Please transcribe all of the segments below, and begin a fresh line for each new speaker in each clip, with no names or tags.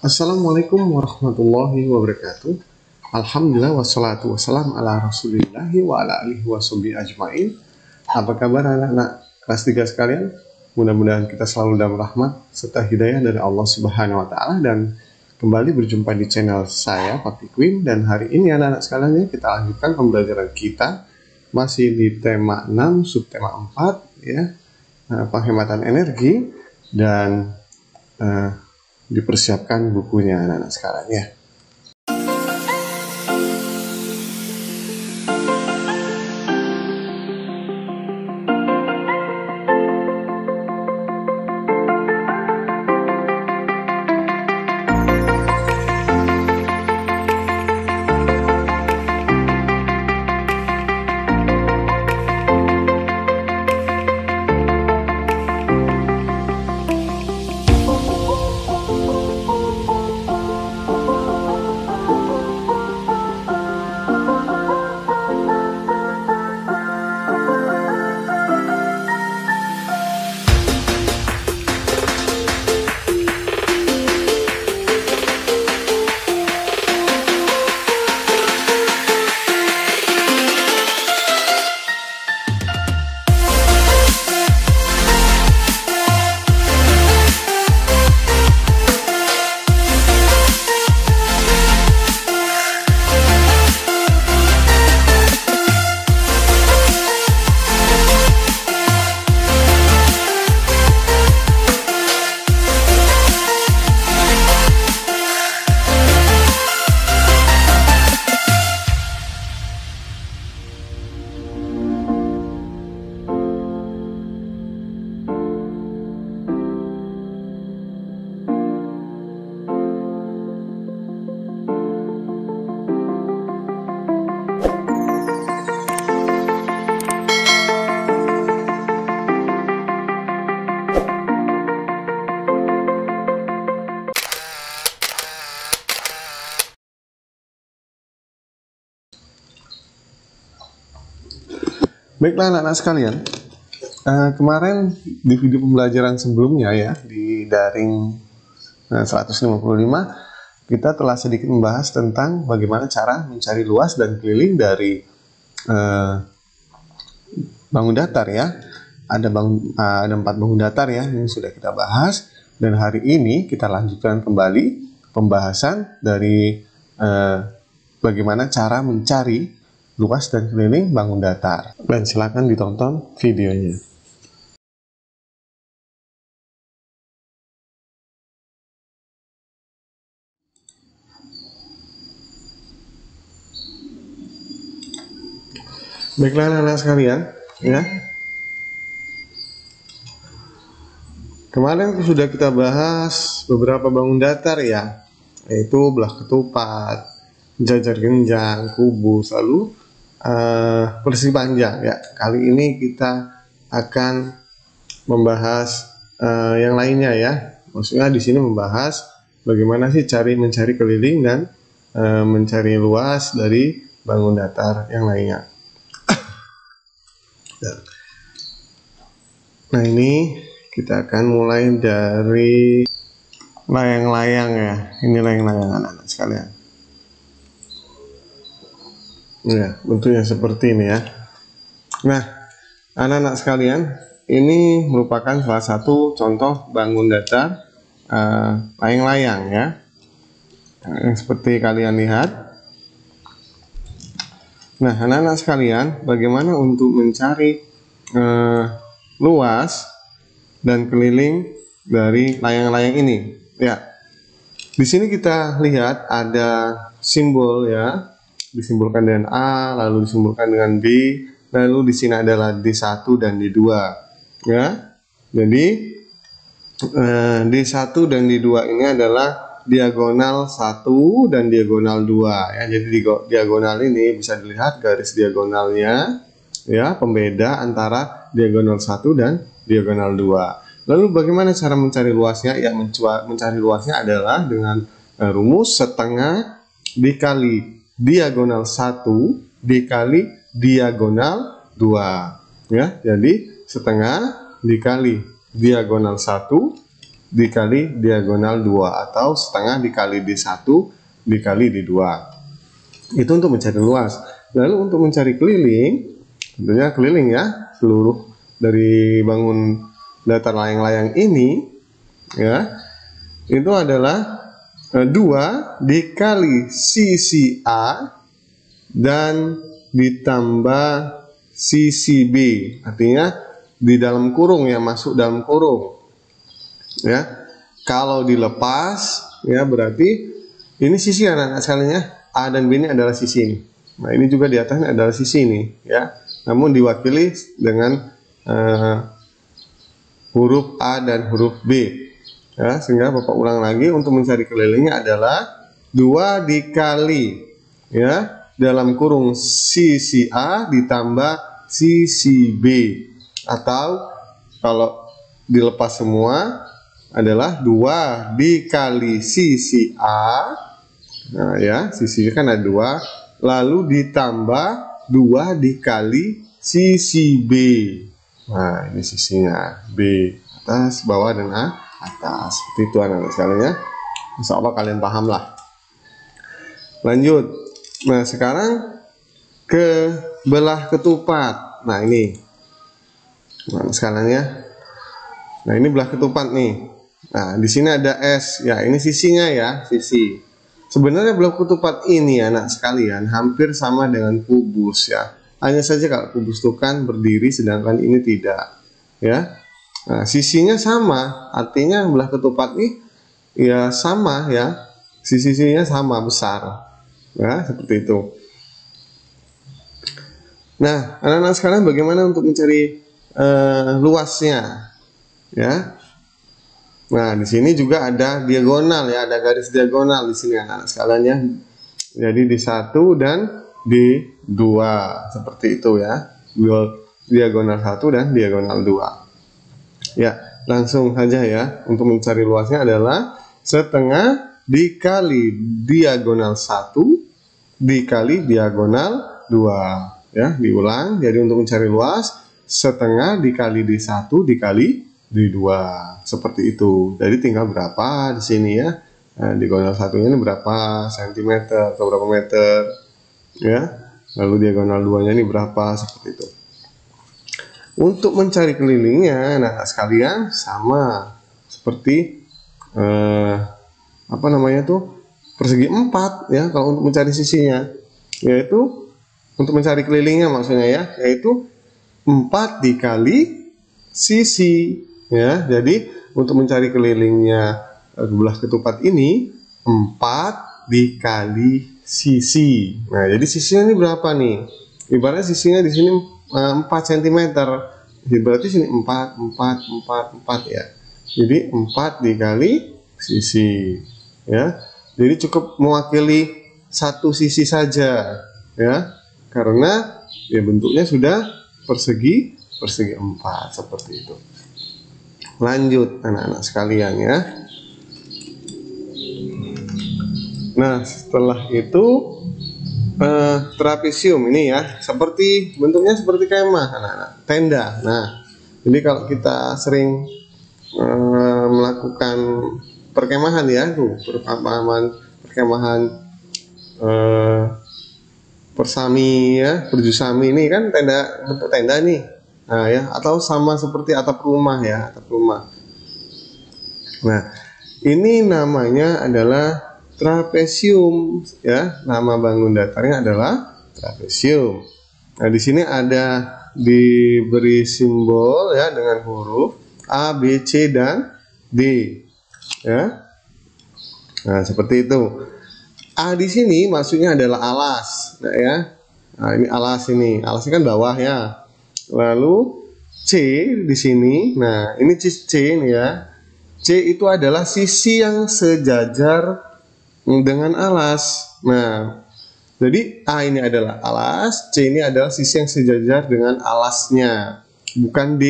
Assalamualaikum warahmatullahi wabarakatuh. Alhamdulillah wassalatu wassalam ala rasulillahi wa ala alihi washabihi ajmain. Apa kabar anak-anak kelas 3 sekalian? Mudah-mudahan kita selalu dalam rahmat serta hidayah dari Allah Subhanahu wa taala, dan kembali berjumpa di channel saya Papi Queen. Dan hari ini anak-anak sekalian, kita lanjutkan pembelajaran kita masih di tema 6 subtema 4 ya, penghematan energi, dan dipersiapkan bukunya anak-anak sekalian ya. Baiklah anak-anak sekalian, kemarin di video pembelajaran sebelumnya ya, di daring 155, kita telah sedikit membahas tentang bagaimana cara mencari luas dan keliling dari bangun datar ya. Ada 4 bangun datar ya, ini sudah kita bahas, dan hari ini kita lanjutkan kembali pembahasan dari bagaimana cara mencari luas dan keliling bangun datar. Dan silakan ditonton videonya. Baiklah anak-anak sekalian ya. Kemarin sudah kita bahas beberapa bangun datar ya, yaitu belah ketupat, jajar genjang, kubus, lalu persegi panjang ya. Kali ini kita akan membahas yang lainnya ya. Maksudnya di sini membahas bagaimana sih mencari keliling dan mencari luas dari bangun datar yang lainnya. Nah, ini kita akan mulai dari layang-layang ya. Ini layang-layang anak-anak sekalian. Ya, bentuknya seperti ini ya. Nah, anak-anak sekalian, ini merupakan salah satu contoh bangun datar layang-layang ya. Yang seperti kalian lihat. Nah, anak-anak sekalian, bagaimana untuk mencari luas dan keliling dari layang-layang ini? Ya, di sini kita lihat ada simbol ya. Disimbolkan dengan A, lalu disimbolkan dengan B, lalu di sini adalah D1 dan D2 ya. Jadi D1 dan D2 ini adalah diagonal 1 dan diagonal 2 ya. Jadi di diagonal ini bisa dilihat garis diagonalnya ya, pembeda antara diagonal 1 dan diagonal 2. Lalu bagaimana cara mencari luasnya? Ya, mencari luasnya adalah dengan rumus setengah dikali diagonal 1 dikali diagonal 2 ya. Jadi setengah dikali diagonal 1 dikali diagonal 2, atau setengah dikali D1 dikali D2. Itu untuk mencari luas. Lalu untuk mencari keliling, tentunya keliling ya, seluruh dari bangun datar layang-layang ini ya, itu adalah 2 dikali sisi A dan ditambah sisi B. Artinya di dalam kurung ya, masuk dalam kurung ya. Kalau dilepas ya, berarti ini sisi anak-anak sekalian ya, A dan B ini adalah sisi ini. Nah, ini juga di atasnya adalah sisi ini ya, namun diwakili dengan huruf A dan huruf B ya. Sehingga Bapak ulang lagi, untuk mencari kelilingnya adalah 2 dikali ya, dalam kurung sisi A ditambah sisi B, atau kalau dilepas semua adalah 2 dikali sisi A. Nah ya, sisi kan ada 2, lalu ditambah 2 dikali sisi B. Nah, ini sisinya B, atas, bawah, dan atas. Seperti itu anak-anak sekalian ya. Insya Allah kalian paham lah. Lanjut. Nah, sekarang ke belah ketupat. Nah, ini. Nah, sekalian ya. Nah, ini belah ketupat nih. Nah, di sini ada S. Ya, ini sisinya ya, sisi. Sebenarnya belah ketupat ini anak sekalian hampir sama dengan kubus ya. Hanya saja kalau kubus itu kan berdiri, sedangkan ini tidak. Ya. Nah, sisinya sama, artinya belah ketupat ini ya sama ya. Sisinya sama besar. Ya, seperti itu. Nah, anak-anak sekalian bagaimana untuk mencari luasnya? Ya. Nah, di sini juga ada diagonal ya, ada garis diagonal di sini anak-anak sekalian ya. Jadi D1 dan D2 seperti itu ya. Diagonal 1 dan diagonal 2. Ya, langsung saja ya. Untuk mencari luasnya adalah setengah dikali diagonal 1 dikali diagonal 2 ya. Diulang, jadi untuk mencari luas setengah dikali D1 dikali D2 seperti itu. Jadi tinggal berapa di sini ya. Nah, diagonal satunya ini berapa sentimeter atau berapa meter ya. Lalu diagonal 2-nya ini berapa, seperti itu. Untuk mencari kelilingnya, nah sekalian sama seperti apa namanya tuh, persegi 4 ya. Kalau untuk mencari sisinya, yaitu untuk mencari kelilingnya maksudnya ya, yaitu 4 dikali sisi ya. Jadi untuk mencari kelilingnya belah ketupat ini 4 dikali sisi. Nah, jadi sisinya ini berapa nih? Ibaratnya sisinya di sini 4 cm. Berarti sini 4 ya. Jadi 4 dikali sisi ya. Jadi cukup mewakili satu sisi saja ya. Karena ya bentuknya sudah persegi 4 seperti itu. Lanjut anak-anak sekalian ya. Nah, setelah itu trapesium ini ya, seperti bentuknya seperti kemah anak-anak, tenda. Nah, jadi kalau kita sering melakukan perkemahan ya, tuh perkemahan persami ya, perjusami ini kan tenda, bentuk tenda nih. Nah ya, atau sama seperti atap rumah ya, atap rumah. Nah, ini namanya adalah trapesium ya. Nama bangun datarnya adalah trapesium. Nah, di sini ada diberi simbol ya dengan huruf A, B, C, dan D ya. Nah, seperti itu. A di sini maksudnya adalah alas, nah, ya. Nah, ini alas ini. Alasnya kan bawah ya. Lalu C di sini. Nah, ini C ini ya. C itu adalah sisi yang sejajar dengan alas. Nah, jadi A ini adalah alas, C ini adalah sisi yang sejajar dengan alasnya, bukan D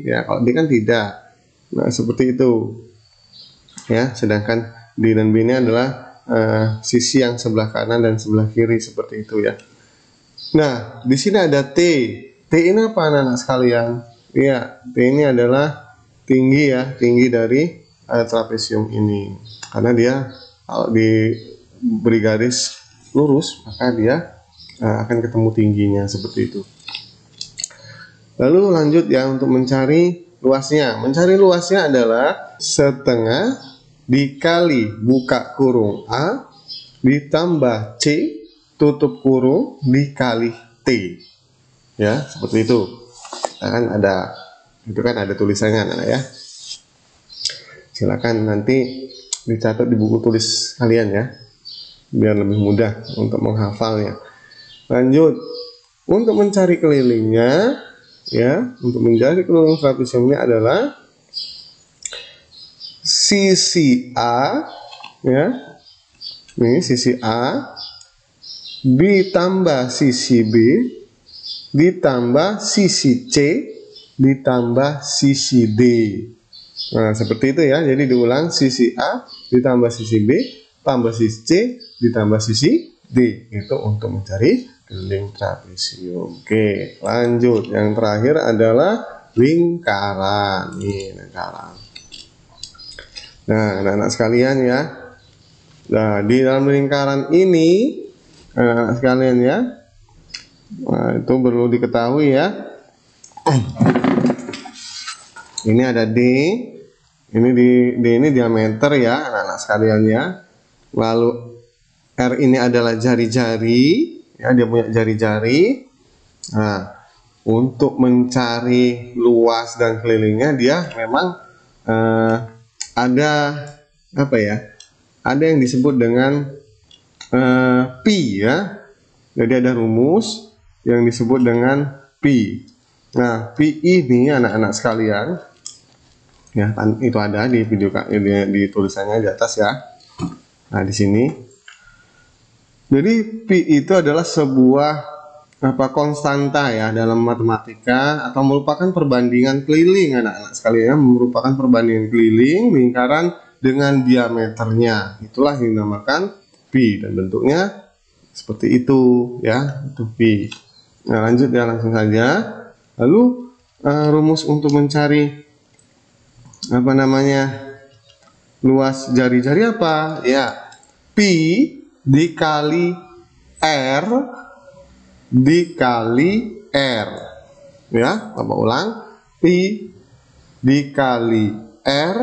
ya. Kalau D kan tidak. Nah, seperti itu ya. Sedangkan D dan B ini adalah sisi yang sebelah kanan dan sebelah kiri, seperti itu ya. Nah, di sini ada T. T ini apa anak-anak sekalian? Ya, T ini adalah tinggi ya, tinggi dari trapesium ini. Karena dia kalau diberi garis lurus, maka dia akan ketemu tingginya seperti itu. Lalu lanjut ya untuk mencari luasnya. Mencari luasnya adalah setengah dikali buka kurung A ditambah C tutup kurung dikali T. Ya, seperti itu. Itu kan ada tulisannya anak ya. Silakan nanti dicatat di buku tulis kalian ya, biar lebih mudah untuk menghafalnya. Lanjut untuk mencari kelilingnya ya, untuk mencari keliling trapesium ini adalah sisi A ya, ini sisi A ditambah sisi B ditambah sisi C ditambah sisi D. Nah, seperti itu ya. Jadi diulang, sisi A ditambah sisi B tambah sisi C ditambah sisi D. Itu untuk mencari keliling trapesium. Oke, lanjut. Yang terakhir adalah lingkaran. Ini lingkaran. Nah, anak-anak sekalian ya. Nah, di dalam lingkaran ini, anak-anak sekalian ya, nah, itu perlu diketahui ya. Ini ada D. D ini diameter ya, anak-anak sekalian ya. Lalu R ini adalah jari-jari ya, dia punya jari-jari. Nah, untuk mencari luas dan kelilingnya dia memang ada apa ya? Ada yang disebut dengan pi ya. Jadi ada rumus yang disebut dengan pi. Nah, pi ini anak-anak sekalian ya, itu ada di video di tulisannya di atas ya. Nah, di sini. Jadi pi itu adalah sebuah konstanta ya dalam matematika, atau merupakan perbandingan keliling anak-anak sekalian, merupakan perbandingan keliling lingkaran dengan diameternya. Itulah yang dinamakan pi dan bentuknya seperti itu ya, itu pi. Nah, lanjut ya, langsung saja. Lalu rumus untuk mencari luas jari-jari apa? Ya, pi dikali R dikali R. Ya, Bapak ulang. Pi dikali R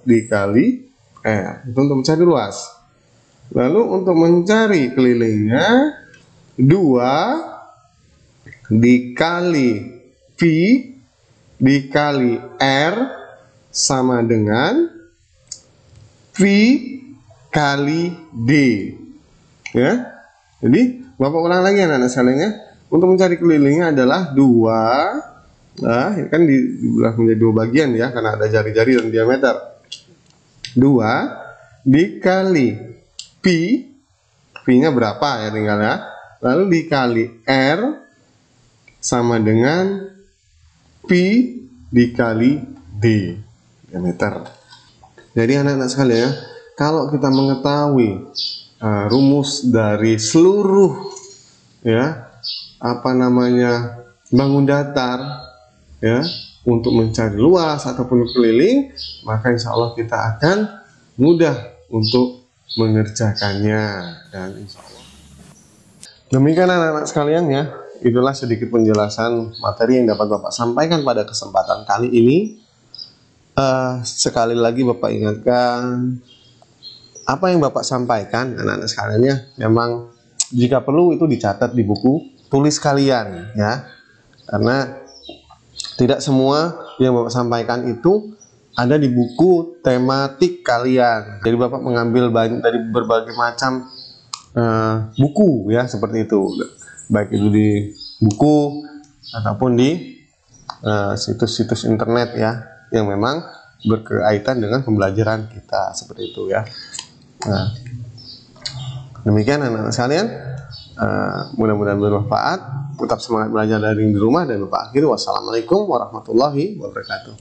dikali R. Itu untuk mencari luas. Lalu untuk mencari kelilingnya, 2 dikali pi dikali R sama dengan pi kali D. Ya. Jadi Bapak ulang lagi anak-anak sekalian ya. Untuk mencari kelilingnya adalah 2. Nah, ini kan dibelah menjadi 2 bagian ya, karena ada jari-jari dan diameter. 2 dikali pi, pi-nya berapa ya tinggal ya. Lalu dikali R sama dengan pi dikali D, diameter. Jadi anak-anak sekalian ya, kalau kita mengetahui rumus dari seluruh ya bangun datar ya untuk mencari luas ataupun keliling, maka insya Allah kita akan mudah untuk mengerjakannya. Dan insya Allah demikian anak-anak sekalian ya, itulah sedikit penjelasan materi yang dapat Bapak sampaikan pada kesempatan kali ini. Sekali lagi Bapak ingatkan, apa yang Bapak sampaikan anak-anak sekalian ya, memang jika perlu itu dicatat di buku tulis kalian ya, karena tidak semua yang Bapak sampaikan itu ada di buku tematik kalian. Jadi Bapak mengambil banyak dari berbagai macam buku ya, seperti itu, baik itu di buku ataupun di situs-situs internet ya, yang memang berkaitan dengan pembelajaran kita, seperti itu ya. Nah, demikian anak-anak sekalian, mudah-mudahan bermanfaat. Tetap semangat belajar dari di rumah, dan lupa akhir. Wassalamualaikum warahmatullahi wabarakatuh.